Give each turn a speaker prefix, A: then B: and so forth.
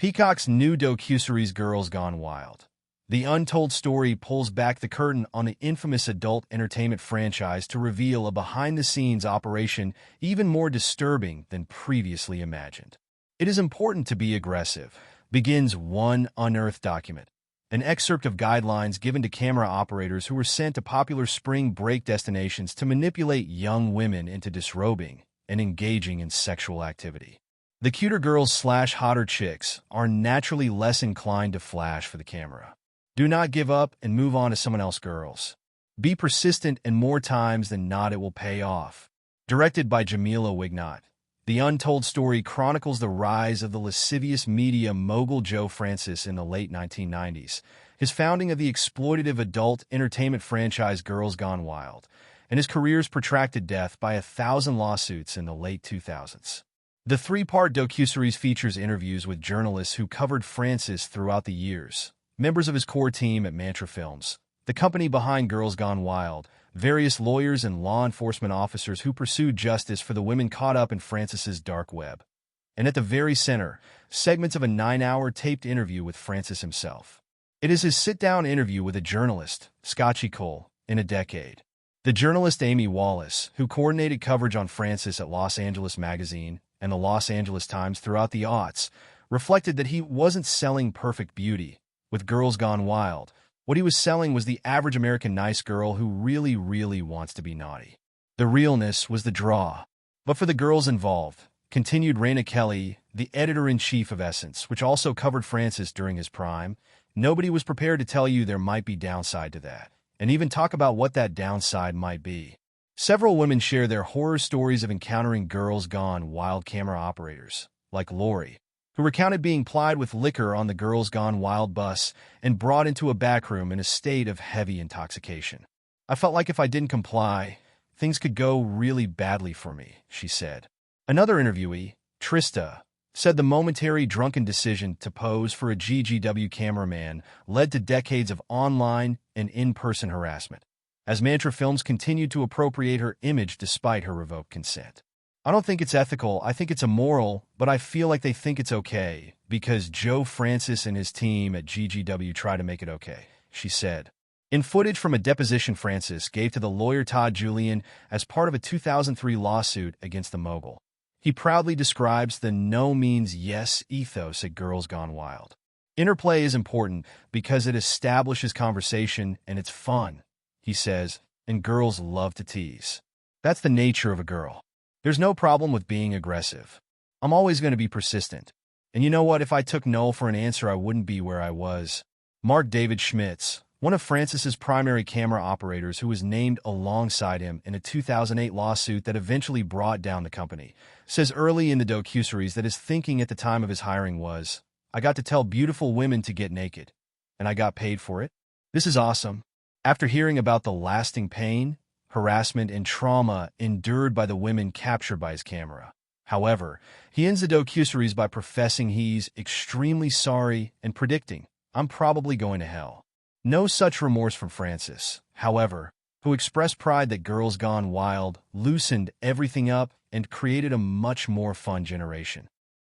A: Peacock's new docuseries Girls Gone Wild. The untold story pulls back the curtain on the infamous adult entertainment franchise to reveal a behind-the-scenes operation even more disturbing than previously imagined. It is important to be aggressive, begins one unearthed document. An excerpt of guidelines given to camera operators who were sent to popular spring break destinations to manipulate young women into disrobing and engaging in sexual activity. The cuter girls/hotter chicks are naturally less inclined to flash for the camera. Do not give up and move on to someone else, girls. Be persistent, and more times than not it will pay off. Directed by Jamila Wignot, the untold story chronicles the rise of the lascivious media mogul Joe Francis in the late 1990s, his founding of the exploitative adult entertainment franchise Girls Gone Wild, and his career's protracted death by 1,000 lawsuits in the late 2000s. The three-part docuseries features interviews with journalists who covered Francis throughout the years, members of his core team at Mantra Films, the company behind Girls Gone Wild, various lawyers and law enforcement officers who pursued justice for the women caught up in Francis's dark web. And at the very center, segments of a 9-hour taped interview with Francis himself. It is his sit-down interview with a journalist, Scotchy Cole, in a decade. The journalist Amy Wallace, who coordinated coverage on Francis at Los Angeles Magazine and the Los Angeles Times throughout the aughts, reflected that he wasn't selling perfect beauty. With Girls Gone Wild, what he was selling was the average American nice girl who really wants to be naughty. The realness was the draw. But for the girls involved, continued Raina Kelly, the editor-in-chief of Essence, which also covered Francis during his prime, nobody was prepared to tell you there might be downside to that, and even talk about what that downside might be. Several women share their horror stories of encountering Girls Gone Wild camera operators, like Lori, who recounted being plied with liquor on the Girls Gone Wild bus and brought into a backroom in a state of heavy intoxication. "I felt like if I didn't comply, things could go really badly for me," she said. Another interviewee, Trista, said the momentary drunken decision to pose for a GGW cameraman led to decades of online and in-person harassment, as Mantra Films continued to appropriate her image despite her revoked consent. "I don't think it's ethical, I think it's immoral, but I feel like they think it's okay, because Joe Francis and his team at GGW try to make it okay," she said. In footage from a deposition Francis gave to the lawyer Todd Julian as part of a 2003 lawsuit against the mogul, he proudly describes the no means yes ethos at Girls Gone Wild. "Interplay is important because it establishes conversation and it's fun," he says, "and girls love to tease. That's the nature of a girl. There's no problem with being aggressive. I'm always going to be persistent. And you know what? If I took no for an answer, I wouldn't be where I was." Mark David Schmitz, one of Francis's primary camera operators who was named alongside him in a 2008 lawsuit that eventually brought down the company, says early in the docuseries that his thinking at the time of his hiring was, "I got to tell beautiful women to get naked, and I got paid for it. This is awesome." After hearing about the lasting pain, harassment, and trauma endured by the women captured by his camera, however, he ends the docuseries by professing he's extremely sorry and predicting, "I'm probably going to hell." No such remorse from Francis, however, who expressed pride that Girls Gone Wild loosened everything up and created a much more fun generation.